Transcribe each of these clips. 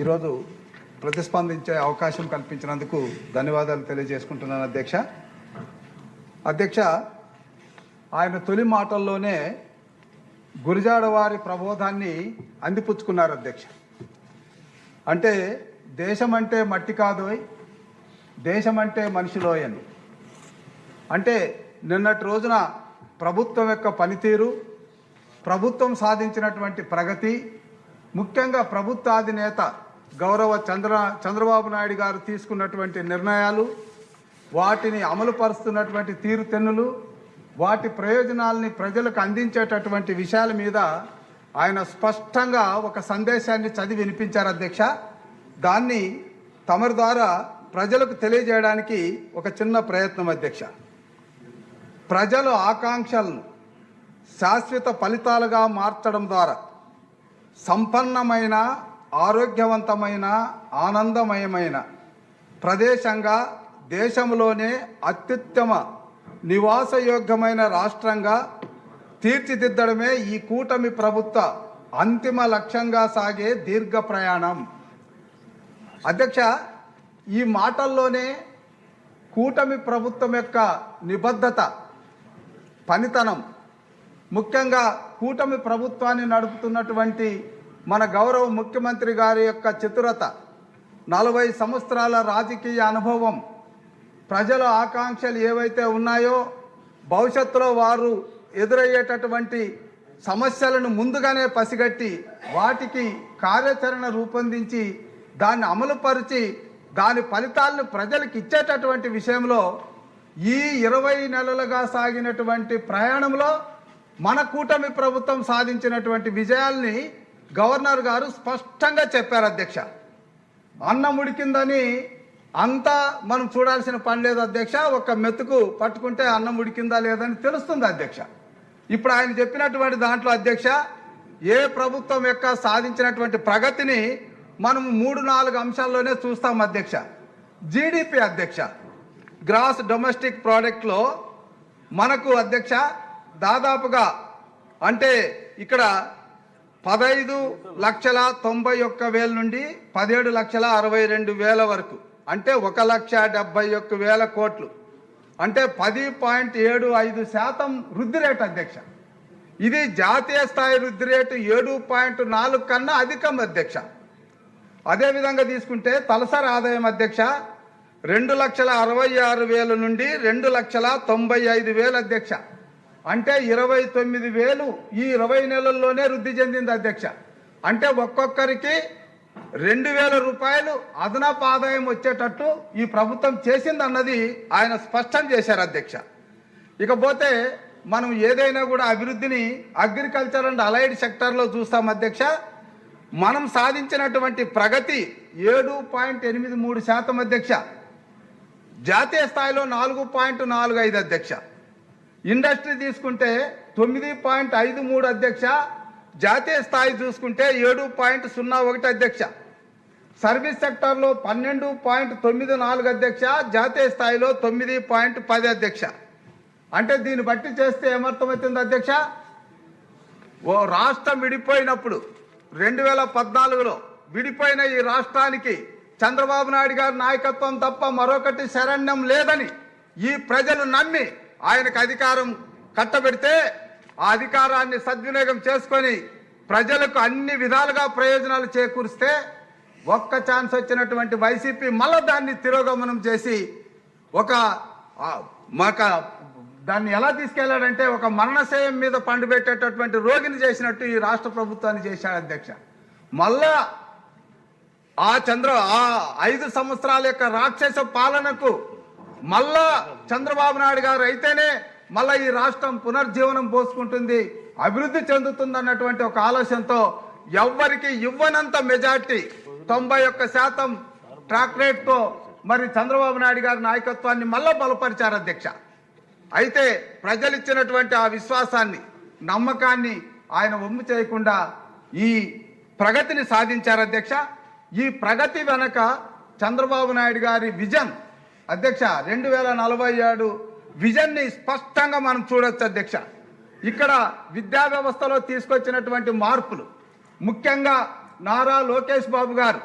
ఈరోజు ప్రతిస్పందించే అవకాశం కల్పించినందుకు ధన్యవాదాలు తెలియజేసుకుంటున్నాను అధ్యక్ష. అధ్యక్ష, ఆయన తొలి మాటల్లోనే గురిజాడ వారి ప్రబోధాన్ని అందిపుచ్చుకున్నారు అధ్యక్ష. అంటే దేశం అంటే మట్టి కాదోయ్, దేశం అంటే మనిషిలోయ్ అని. అంటే నిన్నటి రోజున ప్రభుత్వం యొక్క పనితీరు, ప్రభుత్వం సాధించినటువంటి ప్రగతి, ముఖ్యంగా ప్రభుత్వ అధినేత గౌరవ చంద్రబాబు నాయుడు గారు తీసుకున్నటువంటి నిర్ణయాలు, వాటిని అమలుపరుస్తున్నటువంటి తీరుతెన్నులు, వాటి ప్రయోజనాలని ప్రజలకు అందించేటటువంటి విషయాల మీద ఆయన స్పష్టంగా ఒక సందేశాన్ని చదివి వినిపించారు అధ్యక్ష. దాన్ని తమరి ద్వారా ప్రజలకు తెలియజేయడానికి ఒక చిన్న ప్రయత్నం అధ్యక్ష. ప్రజల ఆకాంక్షలను శాశ్వత ఫలితాలుగా మార్చడం ద్వారా సంపన్నమైన, ఆరోగ్యవంతమైన, ఆనందమయమైన ప్రదేశంగా, దేశంలోనే అత్యుత్తమ నివాసయోగ్యమైన రాష్ట్రంగా తీర్చిదిద్దడమే ఈ కూటమి ప్రభుత్వ అంతిమ లక్ష్యంగా సాగే దీర్ఘ ప్రయాణం. అధ్యక్ష, ఈ మాటల్లోనే కూటమి ప్రభుత్వం యొక్క నిబద్ధత, పనితనం, ముఖ్యంగా కూటమి ప్రభుత్వాన్ని నడుపుతున్నటువంటి మన గౌరవ ముఖ్యమంత్రి గారి యొక్క చతురత, 40 సంవత్సరాల రాజకీయ అనుభవం, ప్రజల ఆకాంక్షలు ఏవైతే ఉన్నాయో భవిష్యత్తులో వారు ఎదురయ్యేటటువంటి సమస్యలను ముందుగానే పసిగట్టి వాటికి కార్యాచరణ రూపొందించి దాన్ని అమలుపరిచి దాని ఫలితాలను ప్రజలకు ఇచ్చేటటువంటి విషయంలో ఈ 20 నెలలుగా సాగినటువంటి ప్రయాణంలో మన కూటమి ప్రభుత్వం సాధించినటువంటి విజయాల్ని గవర్నర్ గారు స్పష్టంగా చెప్పారు అధ్యక్ష. అన్నం ఉడికిందని అంతా మనం చూడాల్సిన పని లేదు అధ్యక్ష. ఒక మెతుకు పట్టుకుంటే అన్నం ఉడికిందా లేదని తెలుస్తుంది అధ్యక్ష. ఇప్పుడు ఆయన చెప్పినటువంటి దాంట్లో అధ్యక్ష, ఏ ప్రభుత్వం యొక్క సాధించినటువంటి ప్రగతిని మనం 3-4 అంశాల్లోనే చూస్తాం అధ్యక్ష. జీడిపి అధ్యక్ష, గ్రాస్ డొమెస్టిక్ ప్రోడక్ట్లో మనకు అధ్యక్ష దాదాపుగా అంటే ఇక్కడ 15,91,000 నుండి 17,62,000 వరకు, అంటే 1,71,000 కోట్లు, అంటే 10.75% వృద్ధి రేటు అధ్యక్ష. ఇది జాతీయ స్థాయి వృద్ధి రేటు 7.4 కన్నా అధికం అధ్యక్ష. అదేవిధంగా తీసుకుంటే తలసరి ఆదాయం అధ్యక్ష 2,66,000 నుండి 2,95,000 అధ్యక్ష, అంటే 29,000 ఈ 20 నెలల్లోనే వృద్ధి చెందింది అధ్యక్ష. అంటే ఒక్కొక్కరికి 2,000 రూపాయలు అదనపు ఆదాయం వచ్చేటట్టు ఈ ప్రభుత్వం చేసిందన్నది ఆయన స్పష్టం చేశారు అధ్యక్ష. ఇకపోతే మనం ఏదైనా కూడా అభివృద్ధిని అగ్రికల్చర్ అండ్ అలైడ్ సెక్టర్లో చూస్తాం అధ్యక్ష. మనం సాధించినటువంటి ప్రగతి 7.83% అధ్యక్ష, జాతీయ స్థాయిలో 4.45 అధ్యక్ష. ఇండస్ట్రీ తీసుకుంటే 9.53 అధ్యక్ష, జాతీయ స్థాయి చూసుకుంటే 7.01 అధ్యక్ష. సర్వీస్ సెక్టార్లో 12.94 అధ్యక్ష, జాతీయ స్థాయిలో 9.10 అధ్యక్ష. అంటే దీన్ని బట్టి చేస్తే ఏమర్థమవుతుంది అధ్యక్ష, ఓ రాష్ట్రం విడిపోయినప్పుడు 2014లో విడిపోయిన ఈ రాష్ట్రానికి చంద్రబాబు నాయుడు గారి నాయకత్వం తప్ప మరొకటి శరణ్యం లేదని ఈ ప్రజలు నమ్మి ఆయనకు అధికారం కట్టబెడితే ఆ అధికారాన్ని సద్వినియోగం చేసుకొని ప్రజలకు అన్ని విధాలుగా ప్రయోజనాలు చేకూరిస్తే ఒక్క ఛాన్స్ వచ్చినటువంటి వైసీపీ మళ్ళీ దాన్ని తిరోగమనం చేసి దాన్ని ఎలా తీసుకెళ్లాడంటే ఒక మరణశయం మీద పండుబెట్టేటటువంటి రోగిని చేసినట్టు ఈ రాష్ట్ర ప్రభుత్వాన్ని చేశాడు అధ్యక్ష. మళ్ళా ఆ 5 సంవత్సరాల యొక్క రాక్షస పాలనకు మళ్ళా చంద్రబాబు నాయుడు గారు అయితేనే మళ్ళీ ఈ రాష్ట్రం పునర్జీవనం పోసుకుంటుంది, అభివృద్ధి చెందుతుంది అన్నటువంటి ఒక ఆలోచనతో ఎవ్వరికి ఇవ్వనంత మెజార్టీ 91% ట్రాక్ రేట్తో మరి చంద్రబాబు నాయుడు గారి నాయకత్వాన్ని మళ్ళా బలపరిచారు అధ్యక్ష. అయితే ప్రజలు ఇచ్చినటువంటి ఆ విశ్వాసాన్ని, నమ్మకాన్ని ఆయన వమ్ము చేయకుండా ఈ ప్రగతిని సాధించారు అధ్యక్ష. ఈ ప్రగతి వెనక చంద్రబాబు నాయుడు గారి విజన్ అధ్యక్ష 2047 విజన్ని స్పష్టంగా మనం చూడొచ్చు అధ్యక్ష. ఇక్కడ విద్యా వ్యవస్థలో తీసుకొచ్చినటువంటి మార్పులు, ముఖ్యంగా నారా లోకేష్ బాబు గారు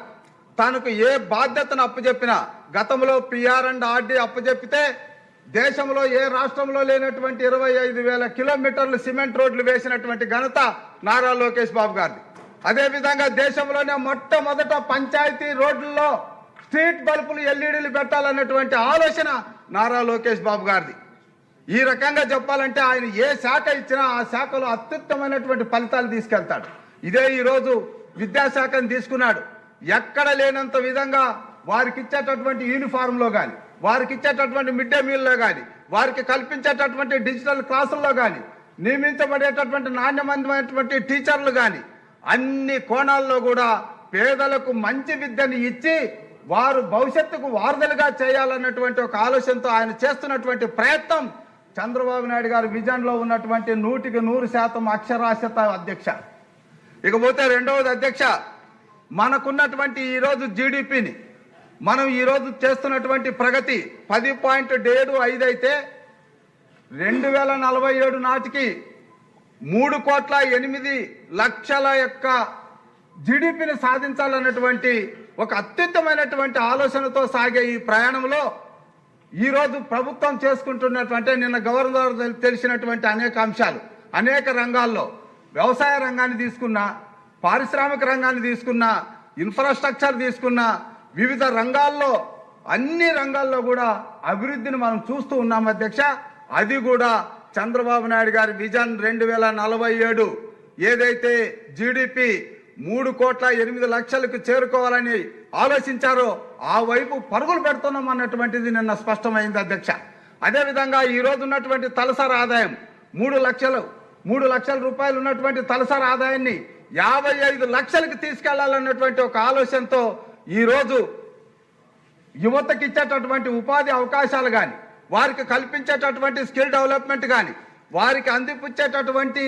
తనకు ఏ బాధ్యతను అప్పచెప్పినా, గతంలో పిఆర్ అండ్ ఆర్డీ అప్పచెప్పితే దేశంలో ఏ రాష్ట్రంలో లేనటువంటి 25,000 కిలోమీటర్లు సిమెంట్ రోడ్లు వేసినటువంటి ఘనత నారా లోకేష్ బాబు గారిది. అదేవిధంగా దేశంలోనే మొట్టమొదట పంచాయతీ రోడ్లలో స్ట్రీట్ బల్బులు ఎల్ఈడీలు పెట్టాలన్నటువంటి ఆలోచన నారా లోకేష్ బాబు గారిది. ఈ రకంగా చెప్పాలంటే ఆయన ఏ శాఖ ఇచ్చినా ఆ శాఖలో అత్యుత్తమైనటువంటి ఫలితాలు తీసుకెళ్తాడు. ఇదే ఈరోజు విద్యాశాఖను తీసుకున్నాడు. ఎక్కడ లేనంత విధంగా వారికి ఇచ్చేటటువంటి యూనిఫారంలో కానీ, వారికి ఇచ్చేటటువంటి మిడ్ డే మీల్లో కానీ, వారికి కల్పించేటటువంటి డిజిటల్ క్లాసుల్లో కానీ, నియమించబడేటటువంటి నాణ్యమైనటువంటి టీచర్లు కానీ, అన్ని కోణాల్లో కూడా పేదలకు మంచి విద్యను ఇచ్చి వారు భవిష్యత్తుకు వారధులుగా చేయాలన్నటువంటి ఒక ఆలోచనతో ఆయన చేస్తున్నటువంటి ప్రయత్నం చంద్రబాబు నాయుడు గారి విజన్లో ఉన్నటువంటి 100% అక్షరాస్యత అధ్యక్ష. ఇకపోతే రెండవది అధ్యక్ష, మనకున్నటువంటి ఈరోజు జీడిపిని మనం ఈరోజు చేస్తున్నటువంటి ప్రగతి 10.75 అయితే 2047 నాటికి 3,08,00,000 యొక్క జీడిపిని సాధించాలన్నటువంటి ఒక అత్యుత్తమైనటువంటి ఆలోచనతో సాగే ఈ ప్రయాణంలో ఈరోజు ప్రభుత్వం చేసుకుంటున్నటువంటి నిన్న గవర్నర్ తెలిసినటువంటి అనేక అంశాలు, అనేక రంగాల్లో వ్యవసాయ రంగాన్ని తీసుకున్నా, పారిశ్రామిక రంగాన్ని తీసుకున్నా, ఇన్ఫ్రాస్ట్రక్చర్ తీసుకున్నా, వివిధ రంగాల్లో అన్ని రంగాల్లో కూడా అభివృద్ధిని మనం చూస్తూ ఉన్నాం అధ్యక్ష. అది కూడా చంద్రబాబు నాయుడు గారి విజన్ 2047 ఏదైతే జీడిపి 3,08,00,000కు చేరుకోవాలని ఆలోచించారో ఆ వైపు పరుగులు పెడుతున్నాం అన్నటువంటిది నిన్న స్పష్టమైంది అధ్యక్ష. అదేవిధంగా ఈరోజు ఉన్నటువంటి తలసరి ఆదాయం 3 లక్షల రూపాయలు ఉన్నటువంటి తలసరి ఆదాయాన్ని 55 లక్షలకు తీసుకెళ్లాలన్నటువంటి ఒక ఆలోచనతో ఈరోజు యువతకి ఇచ్చేటటువంటి ఉపాధి అవకాశాలు కానీ, వారికి కల్పించేటటువంటి స్కిల్ డెవలప్మెంట్ కానీ, వారికి అందిపుచ్చేటటువంటి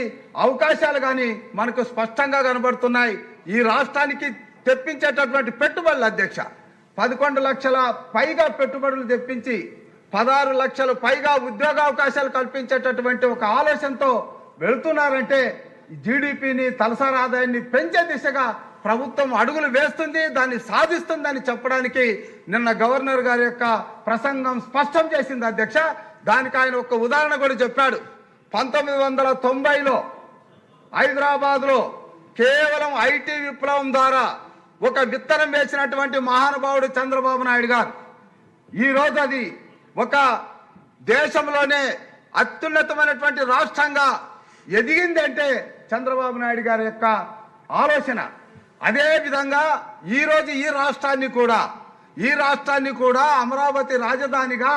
అవకాశాలు కానీ మనకు స్పష్టంగా కనబడుతున్నాయి. ఈ రాష్ట్రానికి తెప్పించేటటువంటి పెట్టుబడులు అధ్యక్ష 11 లక్షల పైగా పెట్టుబడులు తెప్పించి 16 లక్షల పైగా ఉద్యోగ అవకాశాలు కల్పించేటటువంటి ఒక ఆలోచనతో వెళుతున్నారంటే జీడిపిని, తలసరి ఆదాయాన్ని పెంచే దిశగా ప్రభుత్వం అడుగులు వేస్తుంది, దాన్ని సాధిస్తుందని చెప్పడానికి నిన్న గవర్నర్ గారి యొక్క ప్రసంగం స్పష్టం చేసింది అధ్యక్ష. దానికి ఆయన ఒక ఉదాహరణ కూడా చెప్పాడు. 1990లో హైదరాబాద్లో కేవలం ఐటీ విప్లవం ద్వారా ఒక విత్తనం వేసినటువంటి మహానుభావుడు చంద్రబాబు నాయుడు గారు ఈరోజు అది ఒక దేశంలోనే అత్యున్నతమైనటువంటి రాష్ట్రంగా ఎదిగింది అంటే చంద్రబాబు నాయుడు గారి యొక్క ఆలోచన. అదే విధంగా ఈరోజు ఈ రాష్ట్రాన్ని కూడా అమరావతి రాజధానిగా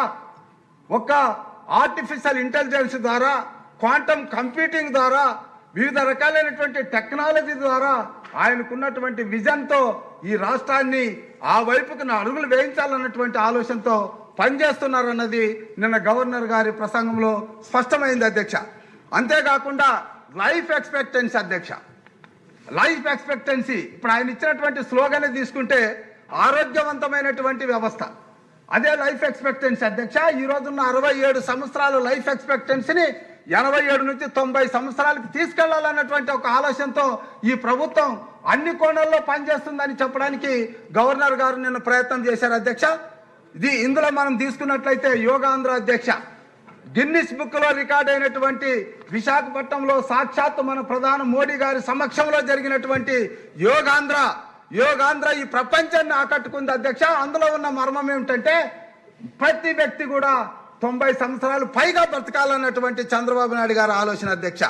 ఒక ఆర్టిఫిషియల్ ఇంటెలిజెన్స్ ద్వారా, క్వాంటమ్ కంప్యూటింగ్ ద్వారా, వివిధ రకాలైనటువంటి టెక్నాలజీ ద్వారా ఆయనకున్నటువంటి విజన్తో ఈ రాష్ట్రాన్ని ఆ వైపుకు అడుగులు వేయించాలన్నటువంటి ఆలోచనతో పనిచేస్తున్నారన్నది నిన్న గవర్నర్ గారి ప్రసంగంలో స్పష్టమైంది అధ్యక్ష. అంతేకాకుండా లైఫ్ ఎక్స్పెక్టెన్సీ అధ్యక్ష, లైఫ్ ఎక్స్పెక్టెన్సీ ఇప్పుడు ఆయన ఇచ్చినటువంటి స్లోగన్ తీసుకుంటే ఆరోగ్యవంతమైనటువంటి వ్యవస్థ, అదే లైఫ్ ఎక్స్పెక్టెన్సీ అధ్యక్ష. ఈ రోజున్న 67 సంవత్సరాలు లైఫ్ ఎక్స్పెక్టెన్సీని 87 నుంచి 90 సంవత్సరాలకు తీసుకెళ్లాలన్నటువంటి ఒక ఆలోచనతో ఈ ప్రభుత్వం అన్ని కోణాల్లో పనిచేస్తుందని చెప్పడానికి గవర్నర్ గారు నిన్న ప్రయత్నం చేశారు అధ్యక్ష. ఇందులో మనం తీసుకున్నట్లయితే యోగాంధ్ర అధ్యక్ష, గిన్నిస్ బుక్లో రికార్డ్ అయినటువంటి విశాఖపట్నంలో సాక్షాత్తు మన ప్రధాని మోడీ గారి సమక్షంలో జరిగినటువంటి యోగాంధ్ర ఈ ప్రపంచాన్ని ఆకట్టుకుంది అధ్యక్ష. అందులో ఉన్న మర్మం ఏమిటంటే ప్రతి వ్యక్తి కూడా 90 సంవత్సరాలు పైగా బ్రతకాలన్నటువంటి చంద్రబాబు నాయుడు గారి ఆలోచన అధ్యక్ష.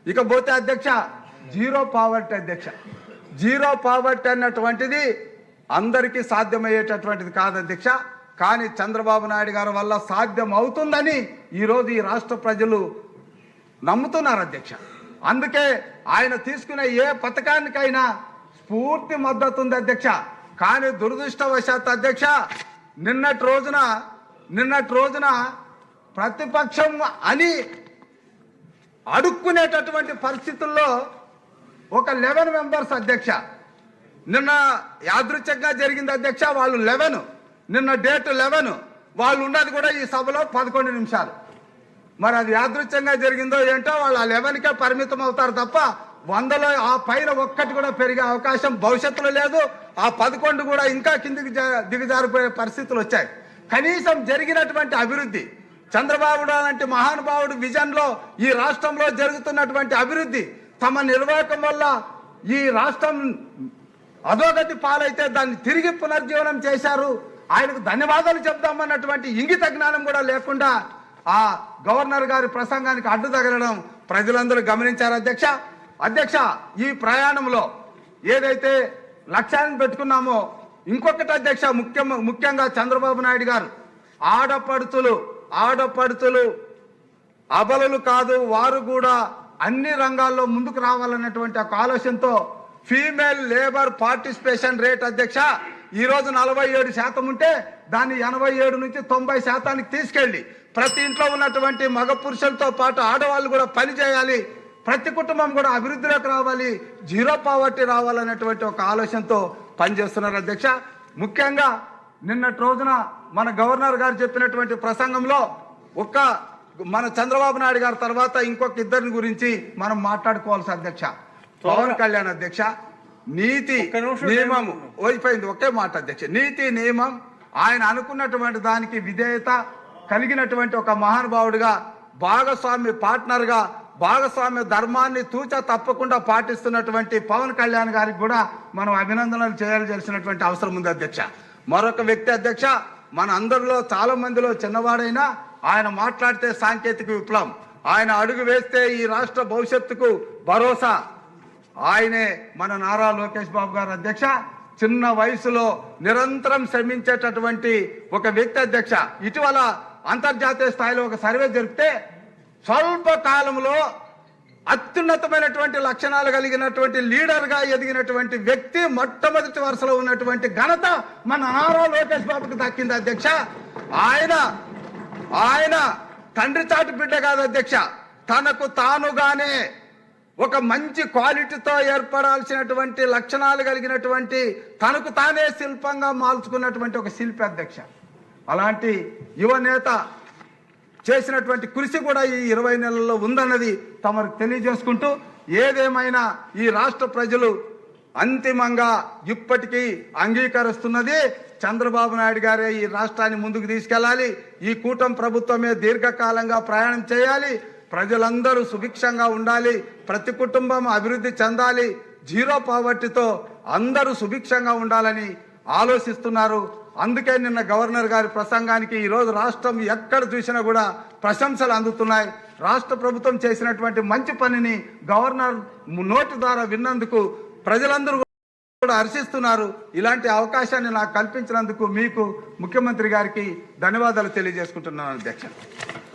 ఇకపోతే అధ్యక్ష జీరో పావర్టీ అధ్యక్ష, జీరో పావర్టీ అన్నటువంటిది అందరికీ సాధ్యమయ్యేటటువంటిది కాదు అధ్యక్ష. కానీ చంద్రబాబు నాయుడు గారి వల్ల సాధ్యం అవుతుందని ఈరోజు ఈ రాష్ట్ర ప్రజలు నమ్ముతున్నారు అధ్యక్ష. అందుకే ఆయన తీసుకునే ఏ పథకానికైనా పూర్తి మద్దతు ఉంది అధ్యక్ష. కానీ దురదృష్టవశాత్తు అధ్యక్ష నిన్నటి రోజున ప్రతిపక్షం అని అడుక్కునేటటువంటి పరిస్థితుల్లో ఒక 11 మెంబర్స్ అధ్యక్ష నిన్న యాదృచ్ఛికంగా జరిగింది అధ్యక్ష. వాళ్ళు 11, నిన్న డేట్ 11, వాళ్ళు ఉన్నది కూడా ఈ సభలో 11 నిమిషాలు. మరి అది యాదృచ్ఛికంగా జరిగిందో ఏంటో, వాళ్ళు ఆ 11కే పరిమితం అవుతారు తప్ప 100లో ఆ పైన ఒక్కటి కూడా పెరిగే అవకాశం భవిష్యత్తులో లేదు. ఆ 11 కూడా ఇంకా కిందికి దిగజారిపోయే పరిస్థితులు వచ్చాయి. కనీసం జరిగినటువంటి అభివృద్ధి, చంద్రబాబు లాంటి మహానుభావుడు విజన్లో ఈ రాష్ట్రంలో జరుగుతున్నటువంటి అభివృద్ధి, తమ నిర్వాహకం వల్ల ఈ రాష్ట్రం అధోగతి పాలైతే దాన్ని తిరిగి పునర్జీవనం చేశారు, ఆయనకు ధన్యవాదాలు చెప్దామన్నటువంటి ఇంగిత జ్ఞానం కూడా లేకుండా ఆ గవర్నర్ గారి ప్రసంగానికి అడ్డు తగలడం ప్రజలందరూ గమనించారు. అధ్యక్ష ఈ ప్రయాణంలో ఏదైతే లక్ష్యాన్ని పెట్టుకున్నామో ఇంకొకటి అధ్యక్ష, ముఖ్యంగా చంద్రబాబు నాయుడు గారు ఆడపడుచులు అబలలు కాదు, వారు కూడా అన్ని రంగాల్లో ముందుకు రావాలన్నటువంటి ఒక ఆలోచనతో ఫీమేల్ లేబర్ పార్టిసిపేషన్ రేట్ అధ్యక్ష ఈరోజు 47% ఉంటే దాన్ని 87 నుంచి 90% తీసుకెళ్ళి ప్రతి ఇంట్లో ఉన్నటువంటి మగ పురుషులతో పాటు ఆడవాళ్ళు కూడా పని చేయాలి, ప్రతి కుటుంబం కూడా అభివృద్ధిలోకి రావాలి, జీరో పావర్టీ రావాలనేటువంటి ఒక ఆలోచనతో పనిచేస్తున్నారు అధ్యక్ష. ముఖ్యంగా నిన్నటి రోజున మన గవర్నర్ గారు చెప్పినటువంటి ప్రసంగంలో మన చంద్రబాబు నాయుడు గారి తర్వాత ఇంకొక ఇద్దరిని గురించి మనం మాట్లాడుకోవాల్సి అధ్యక్ష. పవన్ కళ్యాణ్ అధ్యక్ష, నీతి నియమం ఓడిపోయింది, ఒకే మాట అధ్యక్ష, నీతి నియమం ఆయన అనుకున్నటువంటి దానికి విధేయత కలిగినటువంటి ఒక మహానుభావుడిగా, పార్ట్నర్గా భాగస్వామ్య ధర్మాన్ని తూచా తప్పకుండా పాటిస్తున్నటువంటి పవన్ కళ్యాణ్ గారికి కూడా మనం అభినందనలు చేయాల్సినటువంటి అవసరం ఉంది అధ్యక్ష. మరొక వ్యక్తి అధ్యక్ష, మన అందరిలో చాలా మందిలో చిన్నవాడైనా ఆయన మాట్లాడితే సాంకేతిక విప్లవం, ఆయన అడుగు వేస్తే ఈ రాష్ట్ర భవిష్యత్తుకు భరోసా ఆయనే మన నారా లోకేష్ బాబు గారు అధ్యక్ష. చిన్న వయసులో నిరంతరం శ్రమించేటటువంటి ఒక వ్యక్తి అధ్యక్ష. ఇటీవల అంతర్జాతీయ స్థాయిలో ఒక సర్వే జరిపితే స్వల్ప కాలంలో అత్యున్నతమైనటువంటి లక్షణాలు కలిగినటువంటి లీడర్గా ఎదిగినటువంటి వ్యక్తి మొట్టమొదటి వరుసలో ఉన్నటువంటి ఘనత మన నారా లోకేష్ బాబుకి దక్కింది అధ్యక్ష. ఆయన తండ్రి చాటు బిడ్డ కాదు అధ్యక్ష, తనకు తానుగానే ఒక మంచి క్వాలిటీతో ఏర్పడాల్సినటువంటి లక్షణాలు కలిగినటువంటి తనకు తానే శిల్పంగా మార్చుకున్నటువంటి ఒక శిల్పి అధ్యక్ష. అలాంటి యువ నేత చేసినటువంటి కృషి కూడా ఈ 20 నెలల్లో ఉందన్నది తమకు తెలియజేసుకుంటూ, ఏదేమైనా ఈ రాష్ట్ర ప్రజలు అంతిమంగా ఇప్పటికీ అంగీకరిస్తున్నది చంద్రబాబు నాయుడు గారే ఈ రాష్ట్రాన్ని ముందుకు తీసుకెళ్లాలి, ఈ కూటమి ప్రభుత్వమే దీర్ఘకాలంగా ప్రయాణం చేయాలి, ప్రజలందరూ సుభిక్షంగా ఉండాలి, ప్రతి కుటుంబం అభివృద్ధి చెందాలి, జీరో పావర్టీతో అందరూ సుభిక్షంగా ఉండాలని ఆలోచిస్తున్నారు. అందుకే నిన్న గవర్నర్ గారి ప్రసంగానికి ఈరోజు రాష్ట్రం ఎక్కడ చూసినా కూడా ప్రశంసలు అందుతున్నాయి. రాష్ట్ర ప్రభుత్వం చేసినటువంటి మంచి పనిని గవర్నర్ నోటి ద్వారా విన్నందుకు ప్రజలందరూ కూడా హర్షిస్తున్నారు. ఇలాంటి అవకాశాన్ని నాకు కల్పించినందుకు మీకు ముఖ్యమంత్రి గారికి ధన్యవాదాలు తెలియజేసుకుంటున్నాను అధ్యక్ష.